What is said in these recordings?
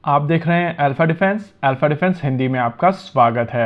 आप देख रहे हैं अल्फा डिफेंस हिंदी में आपका स्वागत है।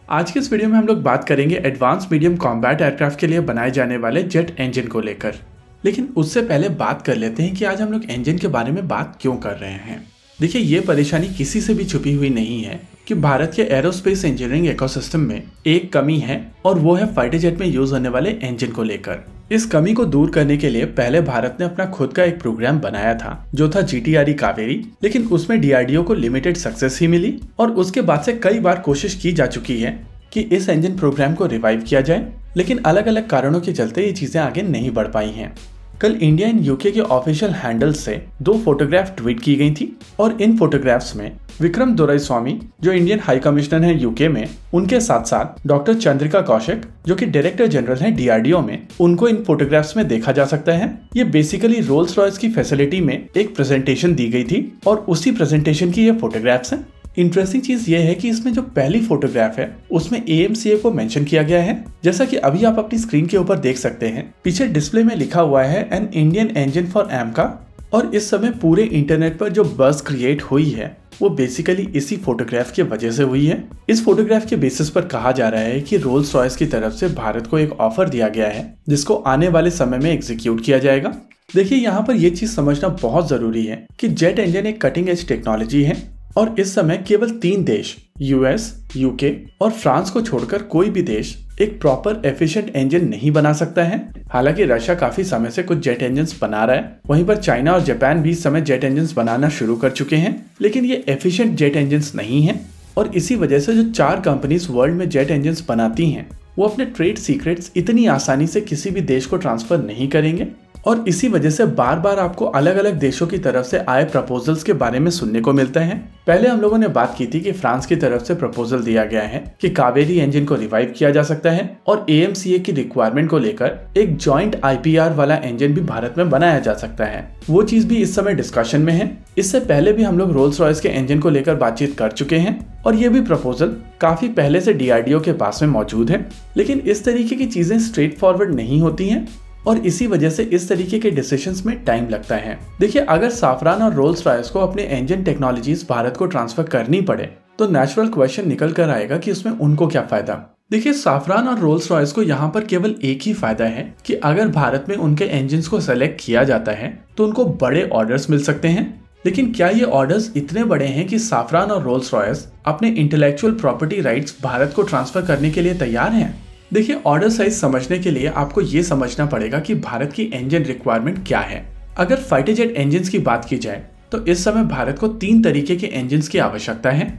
आज के इस वीडियो में हम लोग बात करेंगे एडवांस मीडियम कॉम्बैट एयरक्राफ्ट के लिए बनाए जाने वाले जेट इंजन को लेकर। लेकिन उससे पहले बात कर लेते हैं कि आज हम लोग इंजन के बारे में बात क्यों कर रहे हैं। देखिए, ये परेशानी किसी से भी छुपी हुई नहीं है कि भारत के एरोस्पेस इंजीनियरिंग इकोसिस्टम में एक कमी है और वो है फाइटर जेट में यूज होने वाले इंजन को लेकर। इस कमी को दूर करने के लिए पहले भारत ने अपना खुद का एक प्रोग्राम बनाया था जो था GTRE कावेरी, लेकिन उसमें DRDO को लिमिटेड सक्सेस ही मिली और उसके बाद से कई बार कोशिश की जा चुकी है कि इस इंजन प्रोग्राम को रिवाइव किया जाए, लेकिन अलग अलग कारणों के चलते ये चीजें आगे नहीं बढ़ पाई हैं। कल इंडिया एंड यूके के ऑफिशियल हैंडल से 2 फोटोग्राफ ट्वीट की गई थी और इन फोटोग्राफ्स में विक्रम दोराईस्वामी जो इंडियन हाई कमिश्नर हैं यूके में, उनके साथ साथ डॉक्टर चंद्रिका कौशिक जो कि डायरेक्टर जनरल हैं DRDO में, उनको इन फोटोग्राफ्स में देखा जा सकता है। ये बेसिकली रोल्स रॉयस की फैसिलिटी में एक प्रेजेंटेशन दी गई थी और उसी प्रेजेंटेशन की ये फोटोग्राफ्स हैं। इंटरेस्टिंग चीज ये है कि इसमें जो पहली फोटोग्राफ है उसमें AMCA को मेंशन किया गया है, जैसा कि अभी आप अपनी स्क्रीन के ऊपर देख सकते हैं। पीछे डिस्प्ले में लिखा हुआ है an Indian engine for AMCA और इस समय पूरे इंटरनेट पर जो बज़ क्रिएट हुई है वो बेसिकली इसी फोटोग्राफ की वजह से हुई है। इस फोटोग्राफ के बेसिस पर कहा जा रहा है कि रोल्स रॉयस की तरफ से भारत को एक ऑफर दिया गया है जिसको आने वाले समय में एग्जीक्यूट किया जाएगा। देखिए, यहाँ पर यह चीज समझना बहुत जरूरी है कि जेट इंजन एक कटिंग एज टेक्नोलॉजी है और इस समय केवल 3 देश US, UK और फ्रांस को छोड़कर कोई भी देश एक प्रॉपर एफिशिएंट इंजन नहीं बना सकता है। हालांकि रशिया काफी समय से कुछ जेट इंजन्स बना रहा है, वहीं पर चाइना और जापान भी इस समय जेट इंजन्स बनाना शुरू कर चुके हैं, लेकिन ये एफिशिएंट जेट इंजन्स नहीं है। और इसी वजह से जो 4 कंपनीज वर्ल्ड में जेट इंजन्स बनाती हैं वो अपने ट्रेड सीक्रेट्स इतनी आसानी से किसी भी देश को ट्रांसफर नहीं करेंगे और इसी वजह से बार बार आपको अलग अलग देशों की तरफ से आए प्रपोजल्स के बारे में सुनने को मिलता है। पहले हम लोगों ने बात की थी कि फ्रांस की तरफ से प्रपोजल दिया गया है कि कावेरी इंजन को रिवाइव किया जा सकता है और AMCA की रिक्वायरमेंट को लेकर एक जॉइंट IPR वाला इंजन भी भारत में बनाया जा सकता है। वो चीज भी इस समय डिस्कशन में है। इससे पहले भी हम लोग रोल्स रॉयस के इंजन को लेकर बातचीत कर चुके हैं और ये भी प्रपोजल काफी पहले से DRDO के पास में मौजूद है, लेकिन इस तरीके की चीजें स्ट्रेट फॉरवर्ड नहीं होती हैं और इसी वजह से इस तरीके के डिसीजंस में टाइम लगता है। देखिए, अगर साफरान और रोल्स रॉयस को अपने इंजन टेक्नोलॉजीज भारत को ट्रांसफर करनी पड़े तो नेचुरल क्वेश्चन निकल कर आएगा कि उसमें उनको क्या फायदा। देखिए, साफरान और रोल्स रॉयस को यहाँ पर केवल एक ही फायदा है कि अगर भारत में उनके इंजन को सेलेक्ट किया जाता है तो उनको बड़े ऑर्डर्स मिल सकते हैं। लेकिन क्या ये ऑर्डर्स इतने बड़े हैं कि साफरान और रोल्स रॉयस अपने इंटेलेक्चुअल प्रॉपर्टी राइट्स भारत को ट्रांसफर करने के लिए तैयार हैं? देखिए, ऑर्डर साइज समझने के लिए आपको ये समझना पड़ेगा कि भारत की इंजन रिक्वायरमेंट क्या है। अगर फाइटर जेट इंजन्स की बात की जाए तो इस समय भारत को 3 तरीके के इंजन्स की आवश्यकता है।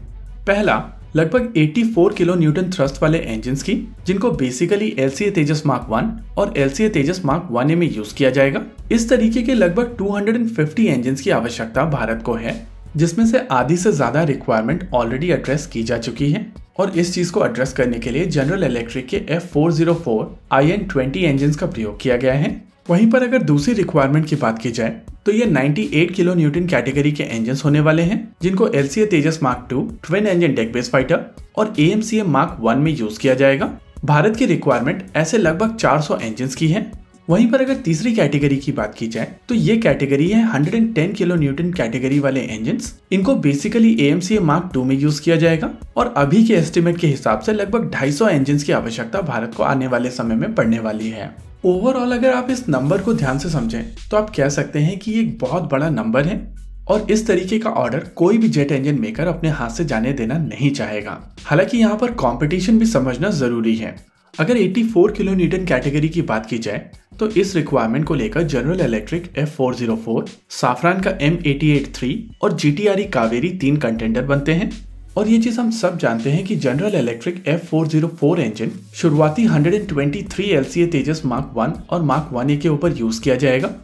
पहला, लगभग 84 किलो न्यूटन थ्रस्ट वाले इंजन्स की, जिनको बेसिकली LCA तेजस मार्क 1 और LCA तेजस मार्क 1A में यूज किया जाएगा। इस तरीके के लगभग 250 इंजन्स की आवश्यकता भारत को है, जिसमें से आधी से ज्यादा रिक्वायरमेंट ऑलरेडी एड्रेस की जा चुकी है और इस चीज को एड्रेस करने के लिए जनरल इलेक्ट्रिक के F404 IN20 इंजन्स का प्रयोग किया गया है। वहीं पर अगर दूसरी रिक्वायरमेंट की बात की जाए तो ये 98 किलो न्यूटन कैटेगरी के इंजन्स होने वाले हैं, जिनको LCA Tejas mark 2 twin engine deck base fighter और AMCA मार्क 1 में यूज किया जाएगा। भारत की रिक्वायरमेंट ऐसे लगभग 400 इंजन्स की है। वहीं पर अगर तीसरी कैटेगरी की बात की जाए तो ये कैटेगरी है 110 किलो न्यूटन कैटेगरी वाले इंजन्स। इनको बेसिकली AMCA मार्क 2 में यूज किया जाएगा और अभी के एस्टिमेट के हिसाब से लगभग 250 इंजन्स की आवश्यकता भारत को आने वाले समय में पड़ने वाली है। ओवरऑल अगर आप इस नंबर को ध्यान से समझें तो आप कह सकते हैं कि ये एक बहुत बड़ा नंबर है और इस तरीके का ऑर्डर कोई भी जेट इंजन मेकर अपने हाथ से जाने देना नहीं चाहेगा। हालांकि यहाँ पर कंपटीशन भी समझना जरूरी है। अगर 84 किलो न्यूटन कैटेगरी की बात की जाए तो इस रिक्वायरमेंट को लेकर जनरल इलेक्ट्रिक F404, साफरान का M88-3 और GTRE कावेरी 3 कंटेंडर बनते हैं। और ये चीज हम सब जानते हैं कि जनरल इलेक्ट्रिक F404 इंजन शुरुआती 123 LCA तेजस मार्क 1 और मार्क 1A के ऊपर यूज किया जाएगा।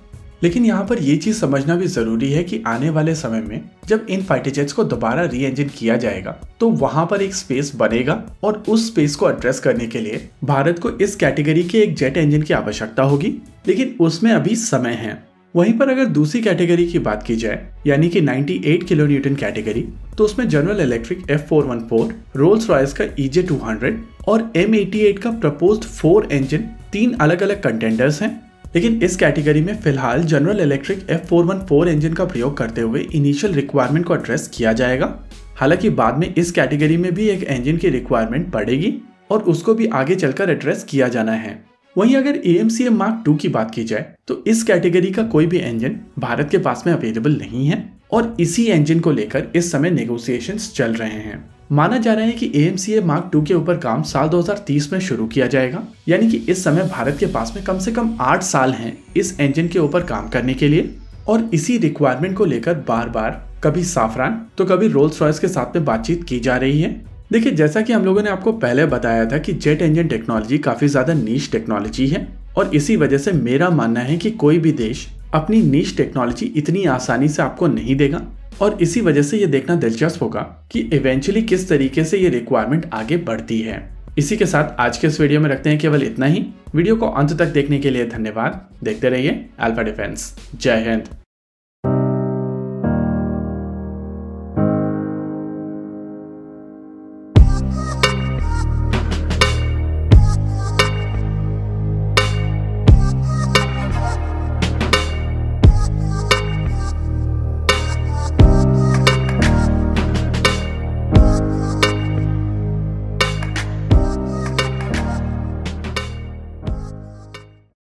लेकिन यहाँ पर ये चीज समझना भी जरूरी है कि आने वाले समय में जब इन फाइटर जेट्स को दोबारा री इंजन किया जाएगा तो वहां पर एक स्पेस बनेगा और उस स्पेस को एड्रेस करने के लिए भारत को इस कैटेगरी के एक जेट इंजन की आवश्यकता होगी, लेकिन उसमें अभी समय है। वहीं पर अगर दूसरी कैटेगरी की बात की जाए यानी कि 98 किलो न्यूटन कैटेगरी, तो उसमें general electric F414, Rolls Royce का EJ200 और M88 का प्रपोज्ड 4 इंजन 3 अलग अलग कंटेंडर्स हैं। लेकिन इस कैटेगरी में फिलहाल जनरल इलेक्ट्रिक F414 इंजन का प्रयोग करते हुए इनिशियल रिक्वायरमेंट को एड्रेस किया जाएगा। हालांकि बाद में इस कैटेगरी में भी एक इंजन की रिक्वायरमेंट पड़ेगी और उसको भी आगे चलकर एड्रेस किया जाना है। वहीं अगर AMCM Mark II की बात की जाए तो इस कैटेगरी का कोई भी इंजन भारत के पास में अवेलेबल नहीं है और इसी इंजन को लेकर इस समय नेगोशिएशंस चल रहे हैं। माना जा रहा है कि AMCM Mark II के ऊपर काम साल 2030 में शुरू किया जाएगा, यानी कि इस समय भारत के पास में कम से कम 8 साल हैं इस इंजन के ऊपर काम करने के लिए। और इसी रिक्वायरमेंट को लेकर बार बार कभी साफरान तो कभी रोल्स रॉयस के साथ में बातचीत की जा रही है। देखिए, जैसा कि हम लोगों ने आपको पहले बताया था कि जेट इंजन टेक्नोलॉजी काफी ज्यादा नीश टेक्नोलॉजी है और इसी वजह से मेरा मानना है कि कोई भी देश अपनी नीश टेक्नोलॉजी इतनी आसानी से आपको नहीं देगा और इसी वजह से ये देखना दिलचस्प होगा कि इवेंचुअली किस तरीके से ये रिक्वायरमेंट आगे बढ़ती है। इसी के साथ आज के इस वीडियो में रखते हैं केवल इतना ही। वीडियो को अंत तक देखने के लिए धन्यवाद। देखते रहिए अल्फा डिफेंस। जय हिंद।